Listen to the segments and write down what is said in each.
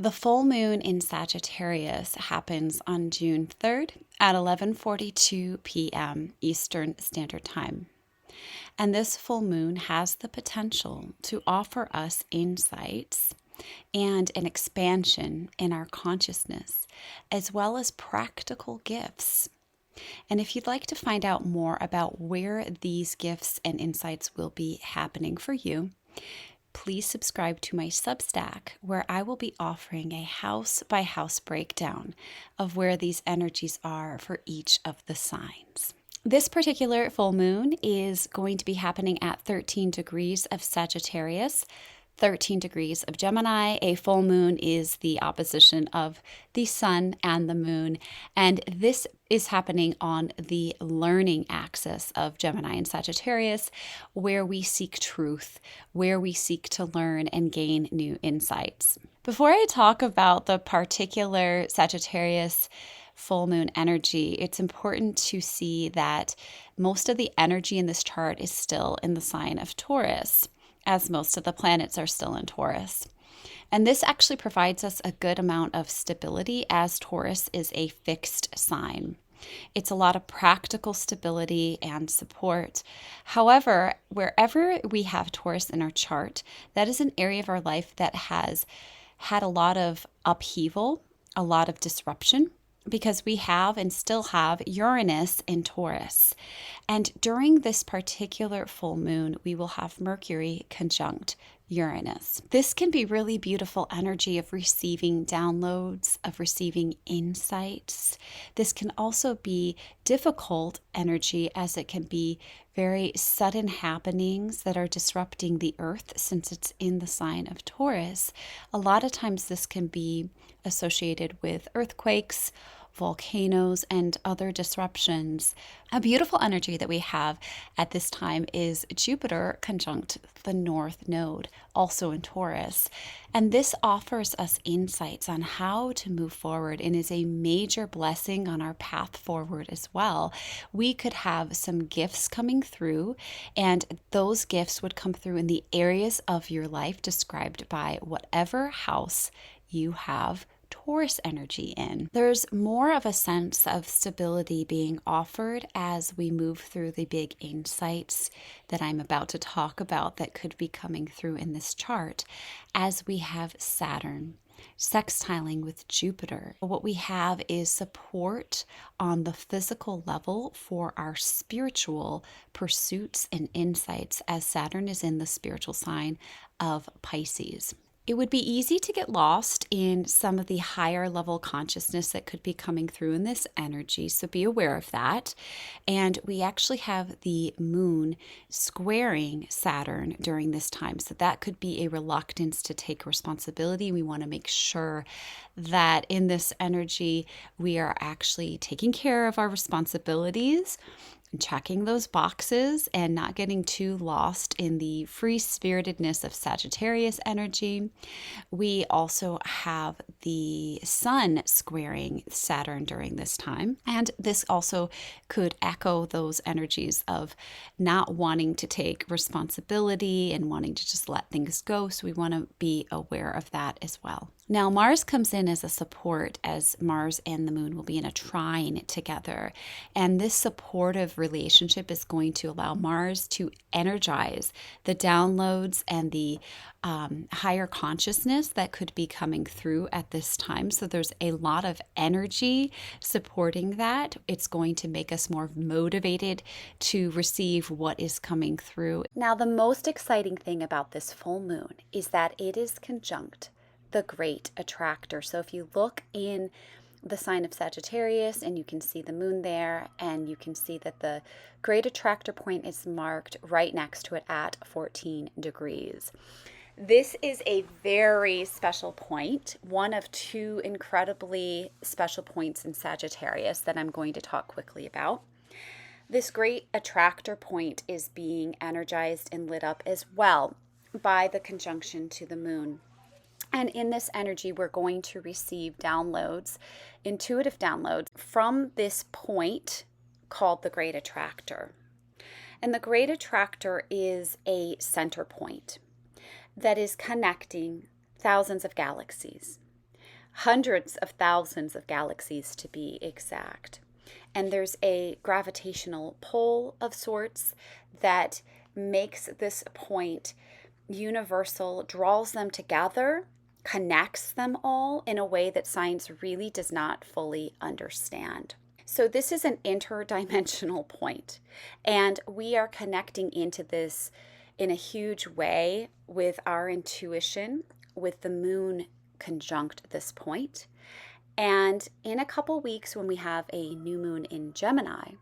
The full moon in Sagittarius happens on June 3rd at 11:42 p.m. Eastern Standard Time. And this full moon has the potential to offer us insights and an expansion in our consciousness, as well as practical gifts. And if you'd like to find out more about where these gifts and insights will be happening for you, please subscribe to my Substack, where I will be offering a house by house breakdown of where these energies are for each of the signs. This particular full moon is going to be happening at 13 degrees of Sagittarius, 13 degrees of Gemini. A full moon is the opposition of the sun and the moon, and this is happening on the learning axis of Gemini and Sagittarius, where we seek truth, where we seek to learn and gain new insights. Before I talk about the particular Sagittarius full moon energy, it's important to see that most of the energy in this chart is still in the sign of Taurus, as most of the planets are still in Taurus. And this actually provides us a good amount of stability, as Taurus is a fixed sign. It's a lot of practical stability and support. However, wherever we have Taurus in our chart, that is an area of our life that has had a lot of upheaval, a lot of disruption, because we have and still have Uranus in Taurus. And during this particular full moon, we will have Mercury conjunct Uranus. This can be really beautiful energy of receiving downloads, of receiving insights. This can also be difficult energy, as it can be very sudden happenings that are disrupting the earth, since it's in the sign of Taurus. A lot of times this can be associated with earthquakes, volcanoes, and other disruptions. A beautiful energy that we have at this time is Jupiter conjunct the North Node, also in Taurus. And this offers us insights on how to move forward and is a major blessing on our path forward as well. We could have some gifts coming through, and those gifts would come through in the areas of your life described by whatever house you have Taurus energy in. There's more of a sense of stability being offered as we move through the big insights that I'm about to talk about that could be coming through in this chart, as we have Saturn sextiling with Jupiter. What we have is support on the physical level for our spiritual pursuits and insights, as Saturn is in the spiritual sign of Pisces. It would be easy to get lost in some of the higher level consciousness that could be coming through in this energy, so be aware of that. And we actually have the moon squaring Saturn during this time, so that could be a reluctance to take responsibility. We want to make sure that in this energy we are actually taking care of our responsibilities, checking those boxes, and not getting too lost in the free-spiritedness of Sagittarius energy. We also have the sun squaring Saturn during this time, and this also could echo those energies of not wanting to take responsibility and wanting to just let things go, so we want to be aware of that as well. Now, Mars comes in as a support, as Mars and the moon will be in a trine together. And this supportive relationship is going to allow Mars to energize the downloads and the higher consciousness that could be coming through at this time. So there's a lot of energy supporting that. It's going to make us more motivated to receive what is coming through. Now, the most exciting thing about this full moon is that it is conjunct the great attractor. So if you look in the sign of Sagittarius, and you can see the moon there, and you can see that the great attractor point is marked right next to it at 14 degrees. This is a very special point, one of two incredibly special points in Sagittarius that I'm going to talk quickly about. This great attractor point is being energized and lit up as well by the conjunction to the moon. And in this energy, we're going to receive downloads, intuitive downloads from this point called the Great Attractor. And the Great Attractor is a center point that is connecting thousands of galaxies. hundreds of thousands of galaxies to be exact. And there's a gravitational pull of sorts that makes this point universal, draws them together, connects them all in a way that science really does not fully understand. So this is an interdimensional point, and we are connecting into this in a huge way with our intuition, with the moon conjunct this point. And in a couple weeks, when we have a new moon in Gemini,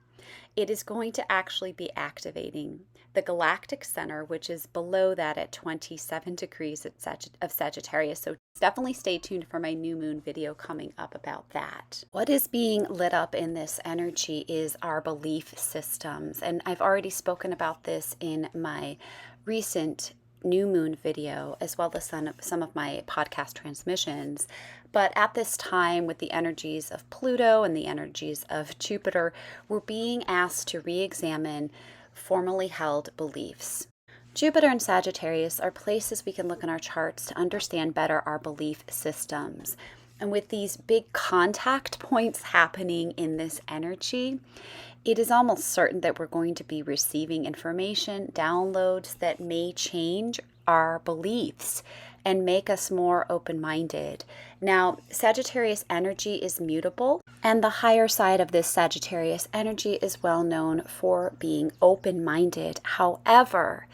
it is going to actually be activating the galactic center, which is below that at 27 degrees of Sagittarius. So definitely stay tuned for my new moon video coming up about that. What is being lit up in this energy is our belief systems. And I've already spoken about this in my recent new moon video, as well as some of my podcast transmissions. But at this time, with the energies of Pluto and the energies of Jupiter, we're being asked to re-examine formally held beliefs. Jupiter and Sagittarius are places we can look in our charts to understand better our belief systems. And with these big contact points happening in this energy, it is almost certain that we're going to be receiving information, downloads that may change our beliefs and make us more open-minded. Now, Sagittarius energy is mutable, and the higher side of this Sagittarius energy is well known for being open-minded. However,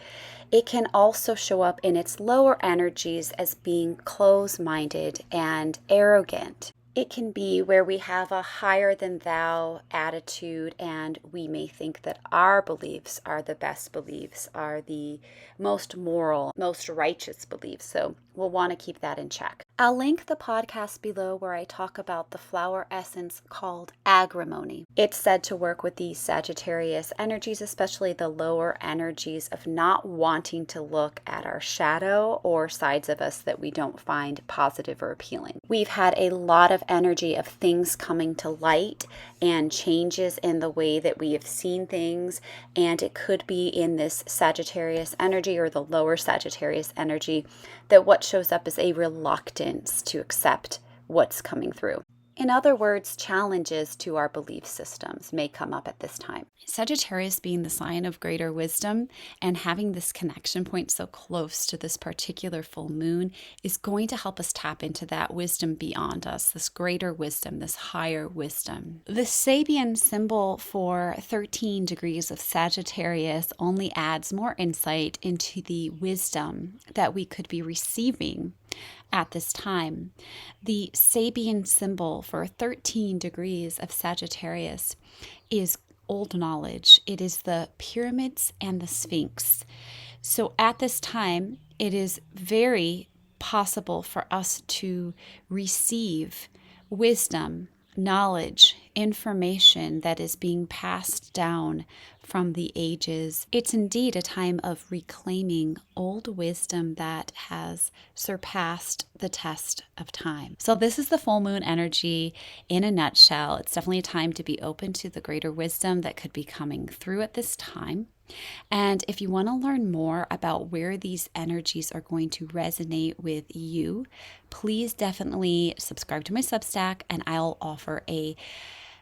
it can also show up in its lower energies as being close-minded and arrogant. It can be where we have a higher than thou attitude, and we may think that our beliefs are the best beliefs, are the most moral, most righteous beliefs. So we'll want to keep that in check. I'll link the podcast below where I talk about the flower essence called agrimony. It's said to work with these Sagittarius energies, especially the lower energies of not wanting to look at our shadow or sides of us that we don't find positive or appealing. We've had a lot of energy of things coming to light and changes in the way that we have seen things, and it could be in this Sagittarius energy or the lower Sagittarius energy that what shows up is a reluctance to accept what's coming through. In other words, challenges to our belief systems may come up at this time. Sagittarius being the sign of greater wisdom and having this connection point so close to this particular full moon is going to help us tap into that wisdom beyond us, this greater wisdom, this higher wisdom. The Sabian symbol for 13 degrees of Sagittarius only adds more insight into the wisdom that we could be receiving at this time. The Sabian symbol for 13 degrees of Sagittarius is old knowledge. It is the pyramids and the Sphinx. So at this time, it is very possible for us to receive wisdom, knowledge, information that is being passed down from the ages. It's indeed a time of reclaiming old wisdom that has surpassed the test of time. So this is the full moon energy in a nutshell. It's definitely a time to be open to the greater wisdom that could be coming through at this time. And if you want to learn more about where these energies are going to resonate with you, please definitely subscribe to my Substack, and I'll offer a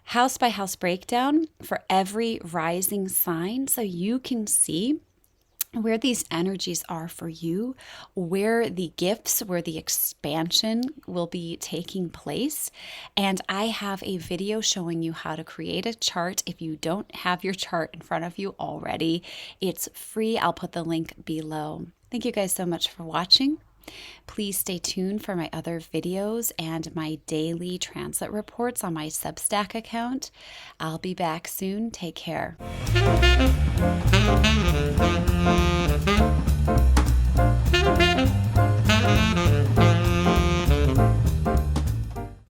house by house breakdown for every rising sign so you can see where these energies are for you, where the gifts, where the expansion will be taking place. And I have a video showing you how to create a chart if you don't have your chart in front of you already. It's free. I'll put the link below. Thank you guys so much for watching. Please stay tuned for my other videos and my daily transit reports on my Substack account. I'll be back soon. Take care.